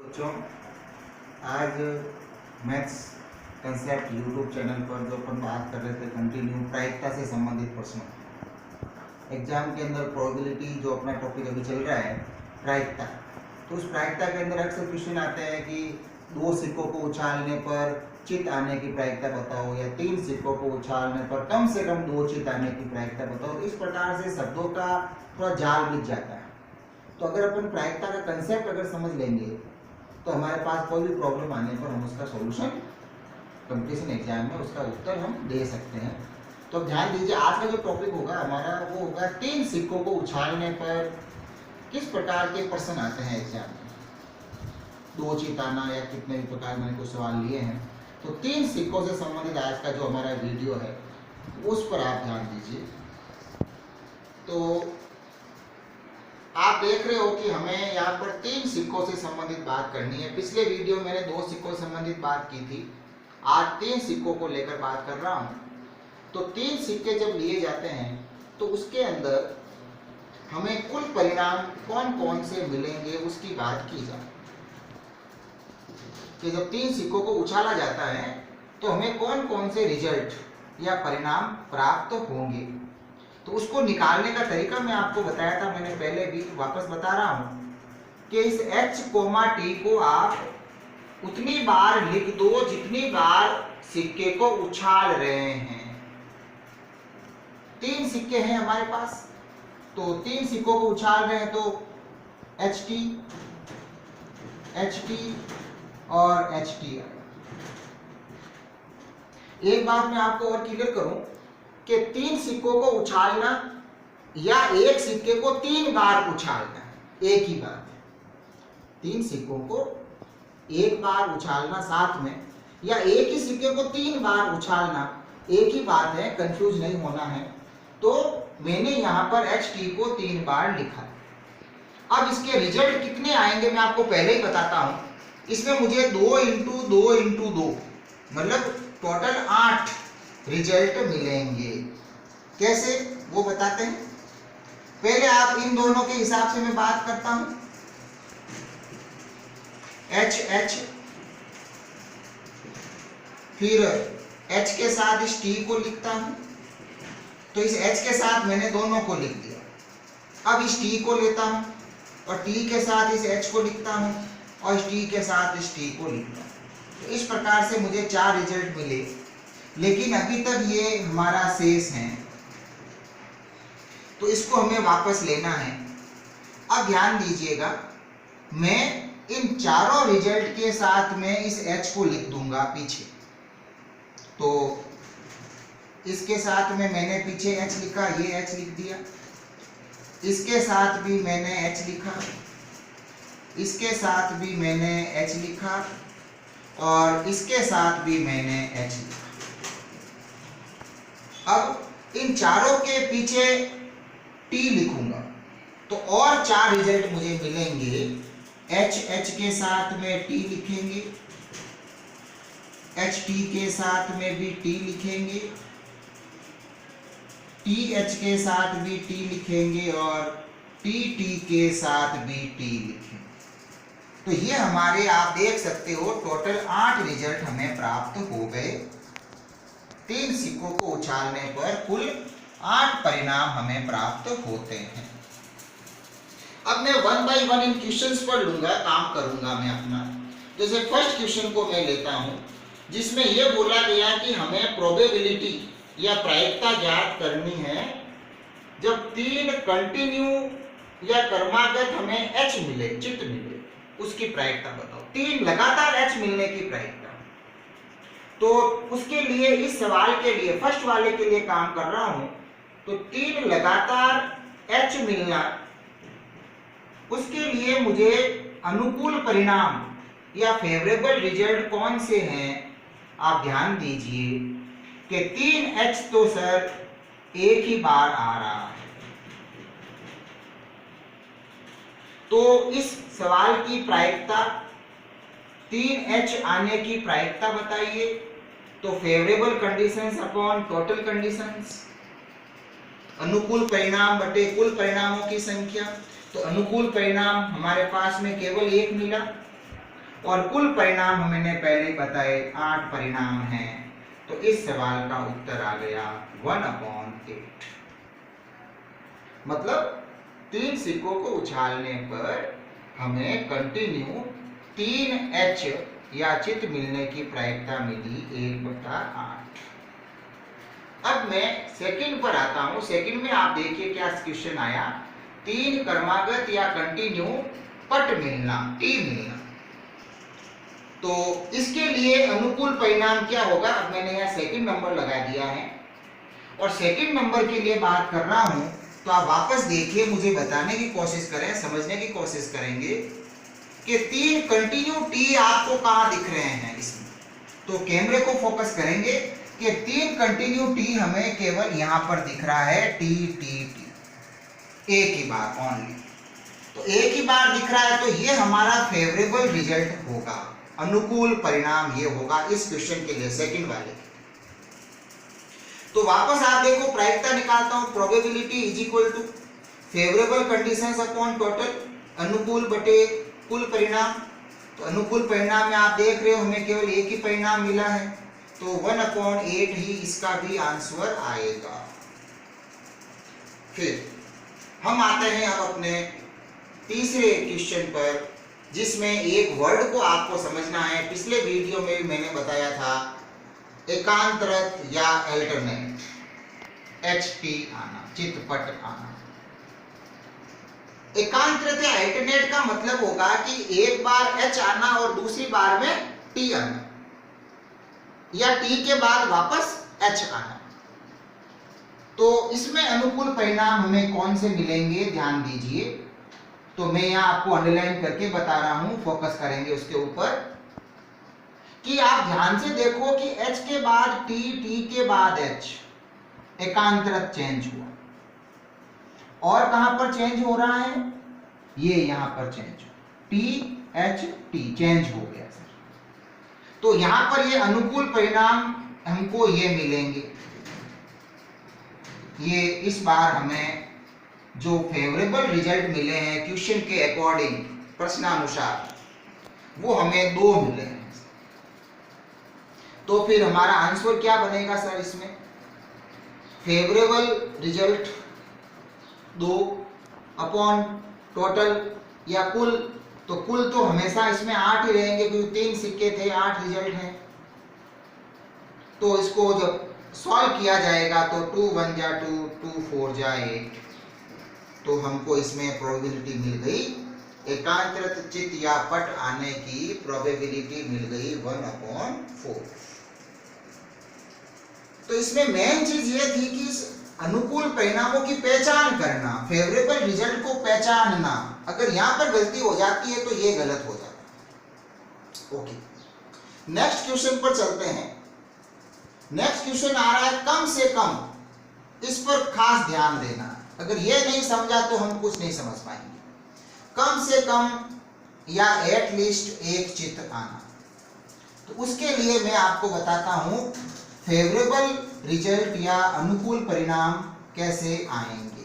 बच्चों, आज maths concept YouTube channel पर जो अपन बात कर रहे थे कंटिन्यू प्रायिकता से संबंधित प्रश्न। एग्जाम के अंदर प्रोबेबिलिटी जो अपना टॉपिक अभी चल रहा है प्रायिकता, तो उस प्रायिकता के अंदर अक्सर क्वेश्चन आते हैं कि 2 सिक्कों को उछालने पर चित आने की प्रायिकता बताओ, या 3 सिक्कों को उछालने पर कम से कम 2 चित आने की प्रायिकता बताओ। इस प्रकार से शब्दों का थोड़ा जाल बिछ जाता है। तो अगर अपन प्रायिकता का कंसेप्ट अगर समझ लेंगे तो हमारे पास कोई भी प्रॉब्लम आने पर हम उसका सॉल्यूशन कंपटीशन एग्जाम में उसका उत्तर हम दे सकते हैं। तो ध्यान दीजिए, आज का जो टॉपिक होगा हमारा वो होगा 3 सिक्कों को उछालने पर किस प्रकार के प्रश्न आते हैं एग्जाम में। 2 चिताना या कितने भी प्रकार मैंने कुछ सवाल लिए हैं। तो 3 सिक्कों से संबंधित आज का जो हमारा वीडियो है उस पर आप ध्यान दीजिए। तो आप देख रहे हो कि हमें यहाँ पर 3 सिक्कों से संबंधित बात करनी है। पिछले वीडियो में मैंने 2 सिक्कों से संबंधित बात की थी, आज 3 सिक्कों को लेकर बात कर रहा हूँ। तो 3 सिक्के जब लिए जाते हैं तो उसके अंदर हमें कुल परिणाम कौन कौन से मिलेंगे उसकी बात की जाए। कि जब 3 सिक्कों को उछाला जाता है तो हमें कौन कौन से रिजल्ट या परिणाम प्राप्त होंगे, तो उसको निकालने का तरीका मैं आपको बताया था, मैंने पहले भी वापस बता रहा हूं कि इस h, t को आप उतनी बार लिख दो जितनी बार सिक्के को उछाल रहे हैं। 3 सिक्के हैं हमारे पास, तो 3 सिक्कों को उछाल रहे हैं तो HT, HT और HT। एक बात मैं आपको और क्लियर करूं कि 3 सिक्कों को उछालना या एक सिक्के को 3 बार उछालना एक ही बात है। 3 सिक्कों को एक बार उछालना साथ में, या एक ही सिक्के को 3 बार उछालना एक ही बात है, कंफ्यूज नहीं होना है। तो मैंने यहाँ पर HT को 3 बार लिखा। अब इसके रिजल्ट कितने आएंगे मैं आपको पहले ही बताता हूँ। इसमें मुझे 2 इंटू 2 इंटू 2 मतलब टोटल 8 रिजल्ट मिलेंगे। कैसे वो बताते हैं। पहले आप इन दोनों के हिसाब से मैं बात करता हूं। H, फिर H के साथ इस T को लिखता हूं, तो इस H के साथ मैंने दोनों को लिख दिया। अब इस T को लेता हूं और T के साथ इस H को लिखता हूं और इस T के साथ इस T को लिखता हूं। तो इस प्रकार से मुझे 4 रिजल्ट मिले, लेकिन अभी तक ये हमारा शेष है, तो इसको हमें वापस लेना है। अब ध्यान दीजिएगा, मैं इन चारों रिजल्ट के साथ में इस H को लिख दूंगा पीछे। तो इसके साथ में मैंने पीछे H लिखा, ये H लिख दिया। इसके साथ भी मैंने H लिखा, इसके साथ भी मैंने H लिखा और इसके साथ भी मैंने H लिखा। अब इन चारों के पीछे T लिखूंगा तो और 4 रिजल्ट मुझे मिलेंगे। H के साथ में T लिखेंगे, HT के साथ में भी T लिखेंगे, TH के साथ भी T लिखेंगे और TT के साथ भी T लिखेंगे। तो ये हमारे आप देख सकते हो टोटल 8 रिजल्ट हमें प्राप्त हो गए। 3 सिक्कों को उछालने पर कुल 8 परिणाम हमें प्राप्त होते हैं। अब मैं 1 बाय 1 इन क्वेश्चंस पर लूंगा, काम करूंगा मैं अपना। जैसे फर्स्ट क्वेश्चन को मैं लेता हूं, जिसमें यह बोला गया कि हमें प्रोबेबिलिटी या प्रायिकता ज्ञात करनी है जब 3 कंटिन्यू या क्रमागत हमें H मिले, चित मिले, उसकी प्रायिकता बताओ। 3 लगातार H मिलने की प्रायिकता। तो उसके लिए इस सवाल के लिए फर्स्ट वाले के लिए काम कर रहा हूं। तो 3 लगातार H मिलना, उसके लिए मुझे अनुकूल परिणाम या फेवरेबल रिजल्ट कौन से हैं आप ध्यान दीजिए कि 3H तो सर एक ही बार आ रहा है। तो इस सवाल की प्रायिकता 3H आने की प्रायिकता बताइए। तो favourable conditions upon total conditions, अनुकूल परिणाम बटे कुल परिणामों की संख्या। तो अनुकूल परिणाम हमारे पास में केवल 1 मिला, और कुल परिणाम हमने पहले बताए 8 परिणाम हैं। तो इस सवाल का उत्तर आ गया 1/8। मतलब 3 सिक्कों को उछालने पर हमें कंटिन्यू 3H या चित्त मिलने की प्रायिकता मिली 1/8। अब मैं सेकंड पर आता हूं। सेकंड में आप देखिए क्या क्वेश्चन आया, 3 क्रमागत या कंटिन्यू पट मिलना, टी मिलना। तो इसके लिए अनुकूल परिणाम क्या होगा। अब मैंने यहाँ सेकंड नंबर लगा दिया है और सेकंड नंबर के लिए बात कर रहा हूं। तो आप वापस देखिए, मुझे बताने की कोशिश करें, समझने की कोशिश करेंगे कि 3 कंटिन्यू टी आपको कहां दिख रहे हैं इसमें। तो कैमरे को फोकस करेंगे कि 3 कंटिन्यू टी हमें केवल यहां पर दिख रहा है, टी टी टी, एक ही बार ओनली। तो एक ही बार दिख रहा है, तो ये हमारा फेवरेबल रिजल्ट होगा, अनुकूल परिणाम ये होगा इस क्वेश्चन के लिए, सेकंड वाले। तो वापस आप देखो, प्रायिकता निकालता हूं, probability is equal to favourable conditions upon total, अनुकूल बटे कुल परिणाम। तो अनुकूल परिणाम में आप देख रहे हो हमें केवल एक ही परिणाम मिला है, तो 1/8 ही इसका भी आंसर आएगा। फिर हम आते हैं अब अपने तीसरे क्वेश्चन पर, जिसमें एक वर्ड को आपको समझना है। पिछले वीडियो में भी मैंने बताया था एकांतरत या अल्टरनेट, HT आना, चित्तपट आना। एकांतरत या अल्टरनेट का मतलब होगा कि एक बार H आना और दूसरी बार में T आना, या T के बाद वापस H आना। तो इसमें अनुकूल परिणाम हमें कौन से मिलेंगे, ध्यान दीजिए। तो मैं यहाँ आपको अंडरलाइन करके बता रहा हूं, फोकस करेंगे उसके ऊपर कि आप ध्यान से देखो कि H के बाद T, T के बाद H, एकांतरत चेंज हुआ। और कहां पर चेंज हो रहा है, ये यहां पर चेंज हो, T H T चेंज हो गया सर। तो यहां पर ये अनुकूल परिणाम हमको ये मिलेंगे। ये इस बार हमें जो फेवरेबल रिजल्ट मिले हैं क्वेश्चन के अकॉर्डिंग, प्रश्नानुसार, वो हमें 2 मिले हैं। तो फिर हमारा आंसर क्या बनेगा सर इसमें, फेवरेबल रिजल्ट 2 अपॉन टोटल या कुल। तो कुल तो हमेशा इसमें 8 ही रहेंगे, क्योंकि 3 सिक्के थे, 8 रिजल्ट हैं। तो इसको जब सॉल्व किया जाएगा तो 2 1 जा 2, 2 4 जा 8, तो हमको इसमें प्रोबेबिलिटी मिल गई, एकांतरत चित्त या पट आने की प्रोबेबिलिटी मिल गई 1/4। तो इसमें मेन चीज ये थी कि अनुकूल परिणामों की पहचान करना, फेवरेबल रिजल्ट को पहचानना। अगर यहां पर गलती हो जाती है तो ये गलत हो जाता है। ओके, नेक्स्ट क्वेश्चन पर चलते हैं। नेक्स्ट क्वेश्चन आ रहा है कम से कम, इस पर खास ध्यान देना। अगर ये नहीं समझा तो हम कुछ नहीं समझ पाएंगे। कम से कम या एटलीस्ट एक चित्त आना। तो उसके लिए मैं आपको बताता हूं फेवरेबल रिजल्ट या अनुकूल परिणाम कैसे आएंगे।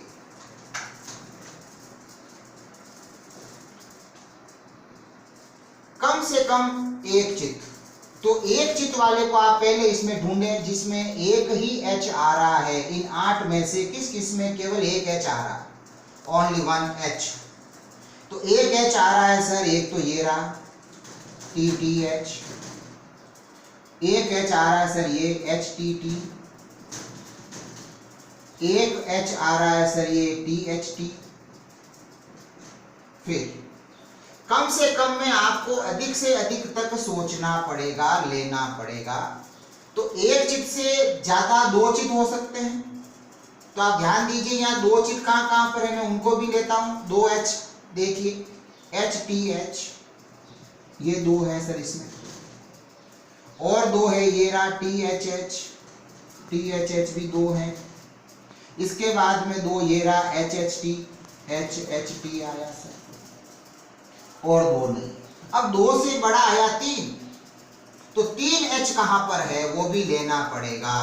कम से कम एक चित्त, तो एक चित्त वाले को आप पहले इसमें ढूंढें जिसमें एक ही H आ रहा है। इन 8 में से किस किस में केवल एक H आ रहा है, ओनली 1 H। तो एक H आ रहा है सर, एक तो ये रहा TTH, एक H आ रहा है सर ये HTT, एक H आ रहा है सर ये THT। फिर कम से कम में आपको अधिक से अधिक तक सोचना पड़ेगा, लेना पड़ेगा। तो एक चित्त से ज्यादा 2 चित्त हो सकते हैं। तो आप ध्यान दीजिए, यहाँ 2 चित्त कहां कहां पर है, मैं उनको भी लेता हूं। 2H देखिए, HTH, ये 2 है सर इसमें, और 2 है ये रहा THH, THH भी 2 है। इसके बाद में 2 ये रहा HHT, HHT आया सर, और 2 नहीं। अब 2 से बड़ा आया 3, तो 3H कहां पर है वो भी लेना पड़ेगा।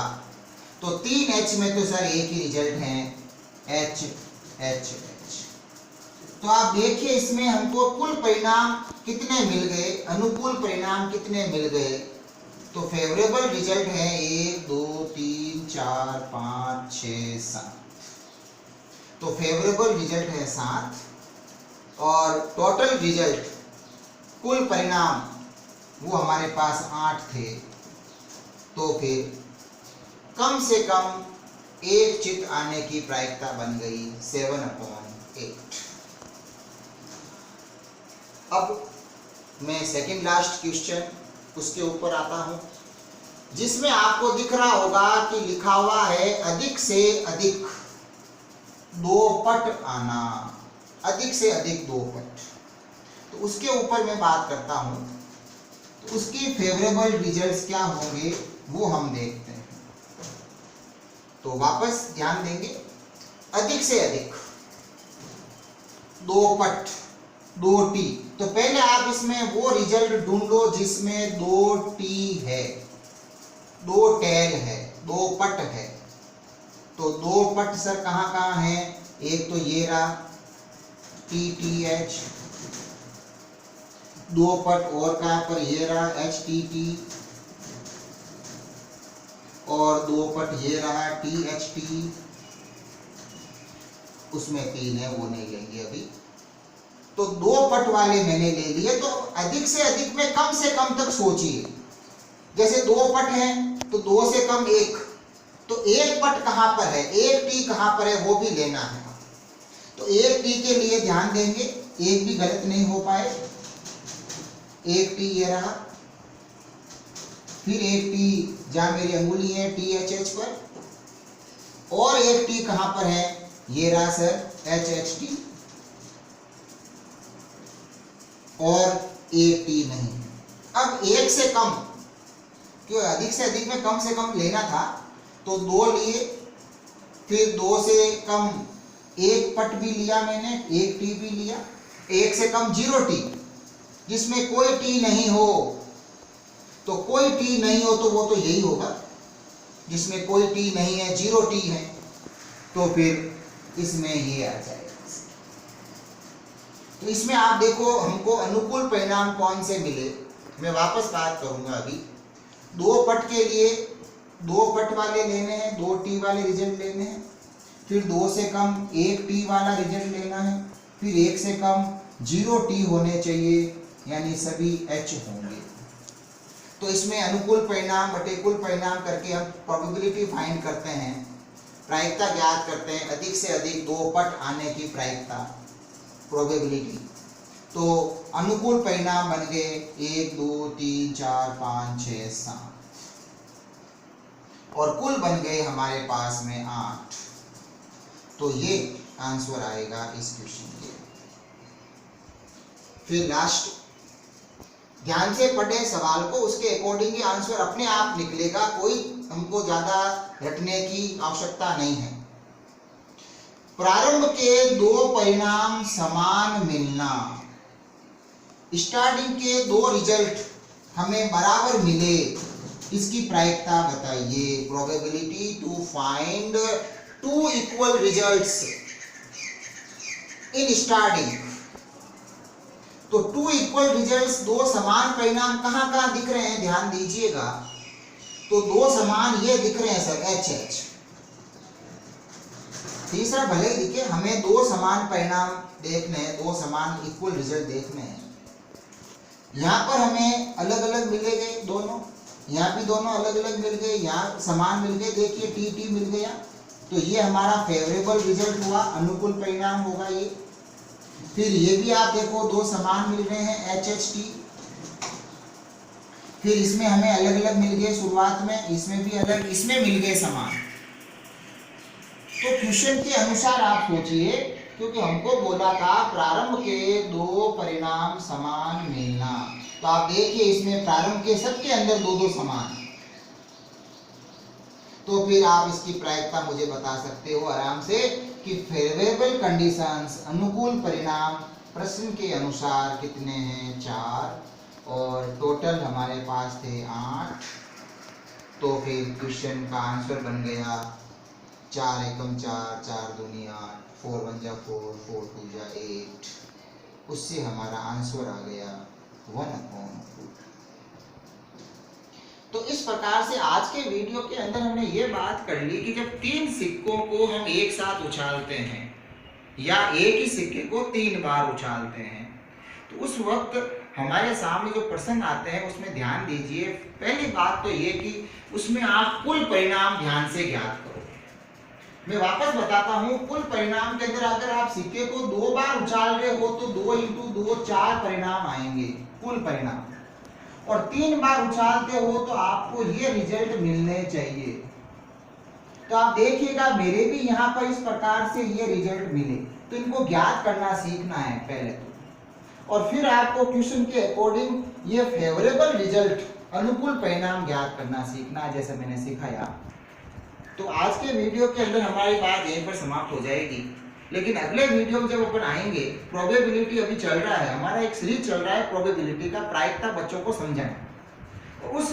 तो 3H में तो सर एक ही रिजल्ट है, HHH। तो आप देखिए इसमें हमको कुल परिणाम कितने मिल गए, अनुकूल परिणाम कितने मिल गए, तो फेवरेबल रिजल्ट है 1 2 3 4 5 6 7। तो फेवरेबल रिजल्ट है 7 और टोटल रिजल्ट कुल परिणाम वो हमारे पास 8 थे। तो फिर कम से कम एक चित्त आने की प्रायिकता बन गई 7/8। अब मैं सेकंड लास्ट क्वेश्चन उसके ऊपर आता हूं, जिसमें आपको दिख रहा होगा कि लिखा हुआ है अधिक से अधिक 2 पट आना, अधिक से अधिक 2 पट। तो उसके ऊपर मैं बात करता हूं, तो उसकी फेवरेबल रिजल्ट्स क्या होंगे वो हम देखते हैं। तो वापस ध्यान देंगे, अधिक से अधिक 2 पट 2t। तो पहले आप इसमें वो रिजल्ट ढूंढो जिसमें 2t है, 2 टेल है, 2 पट है। तो 2 पट सर कहाँ कहाँ है, एक तो ये रहा TTH, 2 पट और कहाँ पर ये रहा HTT, और 2 पट ये रहा THT, उसमें 3 है वो नहीं लेंगे अभी। तो 2 पट वाले मैंने ले लिए। तो अधिक से अधिक में कम से कम तक सोचिए, जैसे 2 पट है तो 2 से कम 1, तो 1 पट कहां पर है, 1t कहां पर है वो भी लेना है। तो 1t के लिए ध्यान देंगे, एक भी गलत नहीं हो पाए। 1t ये रहा, फिर 1t जहां मेरी अंगुली है THH पर, और 1t कहां पर है, ये रहा सर HHT, और 1t नहीं। अब 1 से कम, क्यों अधिक से अधिक में कम से कम लेना था, तो 2 लिए, फिर 2 से कम 1 पट भी लिया मैंने, 1t भी लिया, 1 से कम 0t, जिसमें कोई t नहीं हो। तो कोई t नहीं हो तो वो तो यही होगा, जिसमें कोई t नहीं है, 0t है, तो फिर इसमें ये आ जाएगा। तो इसमें आप देखो हमको अनुकूल परिणाम कौन से मिले, मैं वापस बात करूंगा अभी। 2 पट के लिए 2 पट वाले लेने हैं, 2t वाले रिजल्ट लेने हैं, फिर 2 से कम 1t वाला रिजल्ट लेना है, फिर 1 से कम 0t होने चाहिए, यानी सभी h होंगे। तो इसमें अनुकूल परिणाम प्रतिकूल परिणाम करके हम प्रोबेबिलिटी फाइंड करते हैं, प्रायिकता ज्ञात करते हैं, अधिक से अधिक 2 पट आने की प्रायिकता, प्रोबेबिलिटी। तो अनुकूल परिणाम बन गए 1 2 3 4 5 6 7, और कुल बन गए हमारे पास में 8। तो ये आंसर आएगा इस क्वेश्चन के। फिर लास्ट, ध्यान से पढ़े सवाल को, उसके अकॉर्डिंग ही आंसर अपने आप निकलेगा, कोई हमको ज्यादा रटने की आवश्यकता नहीं है। प्रारंभ के 2 परिणाम समान मिलना, स्टार्टिंग के 2 रिजल्ट हमें बराबर मिले, इसकी प्रायिकता बताइए। Probability to find 2 equal results in starting. तो 2 इक्वल रिजल्ट्स, 2 समान परिणाम कहां कहां दिख रहे हैं, ध्यान दीजिएगा। तो 2 समान ये दिख रहे हैं सर, HH। तीसरा भले ही दिखे, हमें 2 समान परिणाम देखने हैं, 2 समान इक्वल रिजल्ट देखने हैं। यहाँ पर हमें अलग अलग मिले गए दोनों, यहाँ भी दोनों अलग अलग मिल गए, यहाँ समान मिल गए, देखिए TT मिल गया। तो ये हमारा फेवरेबल रिजल्ट हुआ, अनुकूल परिणाम होगा ये। फिर ये भी आप देखो 2 समान मिल रहे हैं HHT, फिर इसमें हमें अलग अलग मिल गए शुरुआत में, इसमें भी अलग, इसमें मिल गए समान। तो क्वेश्चन के अनुसार आप सोचिए, क्योंकि हमको बोला था प्रारंभ के 2 परिणाम समान मिलना। तो आप देखिए इसमें प्रारंभ के सबके अंदर 2 समान। तो फिर आप इसकी प्रायिकता मुझे बता सकते हो आराम से कि फेवरेबल कंडीशंस, अनुकूल परिणाम प्रश्न के अनुसार कितने हैं, 4, और टोटल हमारे पास थे 8। तो फिर क्वेश्चन का आंसर बन गया 4 एकम 4, 4 दूनी 8, 4 1 जा 4, 4 2 जा 8। उससे हमारा आंसर आ गया 1/√। तो इस प्रकार से आज के वीडियो के अंदर हमने ये बात कर ली कि जब 3 सिक्कों को हम एक साथ उछालते हैं या एक ही सिक्के को 3 बार उछालते हैं तो उस वक्त हमारे सामने जो प्रश्न आते हैं उसमें ध्यान दीजिए। पहली बात तो ये कि उसमें आप कुल परिणाम ध्यान से ज्ञात करो। मैं वापस बताता हूँ, कुल परिणाम के अंदर अगर आप सिक्के को 2 बार उछाल रहे हो तो 2 × 2 4 परिणाम आएंगे कुल परिणाम, और 3 बार उछालते हो तो आपको ये रिजल्ट मिलने चाहिए। तो आप देखिएगा मेरे भी यहाँ पर इस प्रकार से ये रिजल्ट मिले, तो इनको ज्ञात करना सीखना है पहले तो, और फिर आपको क्वेश्चन के अकॉर्डिंग ये फेवरेबल रिजल्ट अनुकूल परिणाम ज्ञात करना सीखना है, जैसे मैंने सिखाया। तो आज के वीडियो के अंदर हमारी बात यहीं पर समाप्त हो जाएगी, लेकिन अगले वीडियो में जब अपन आएंगे, प्रोबेबिलिटी अभी चल रहा है हमारा, एक सीरीज चल रहा है प्रोबेबिलिटी का, प्रायिकता बच्चों को समझाना। उस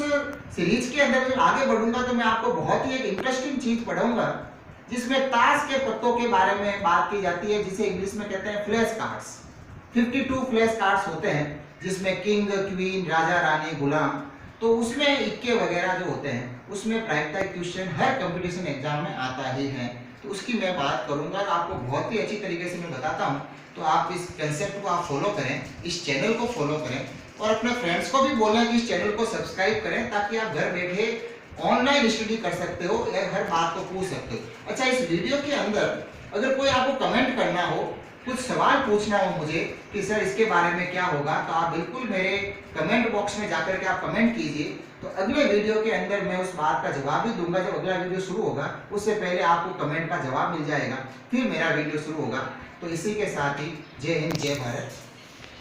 सीरीज के अंदर जब आगे बढ़ूंगा तो मैं आपको बहुत ही एक इंटरेस्टिंग चीज पढ़ाऊंगा जिसमें ताश के पत्तों के बारे में बात की जाती है, जिसे इंग्लिश में कहते हैं फ्लैश कार्ड्स। 52 फ्लैश कार्ड्स होते हैं जिसमें किंग, क्वीन, राजा, रानी, गुलाम, तो उसमें इक्के वगैरह जो होते हैं उसमें प्रायिकता क्वेश्चन हर कंपटीशन एग्जाम में आता ही है। तो उसकी मैं बात करूंगा और आपको बहुत ही अच्छी तरीके से मैं बताता हूं। तो आप इस कंसेप्ट को आप फॉलो करें, इस चैनल को फॉलो करें और अपने फ्रेंड्स को भी बोलें कि इस चैनल को सब्सक्राइब करें, ताकि आप घर बैठे ऑनलाइन स्टडी कर सकते हो या हर बात को पूछ सकते हो। अच्छा, इस वीडियो के अंदर अगर कोई आपको कमेंट करना हो, कुछ सवाल पूछना हो मुझे कि सर इसके बारे में क्या होगा, तो आप बिल्कुल मेरे कमेंट बॉक्स में जाकर के आप कमेंट कीजिए। तो अगले वीडियो के अंदर मैं उस बात का जवाब भी दूंगा। जब अगला वीडियो शुरू होगा उससे पहले आपको कमेंट का जवाब मिल जाएगा, फिर मेरा वीडियो शुरू होगा। तो इसी के साथ ही जय हिंद, जय भारत।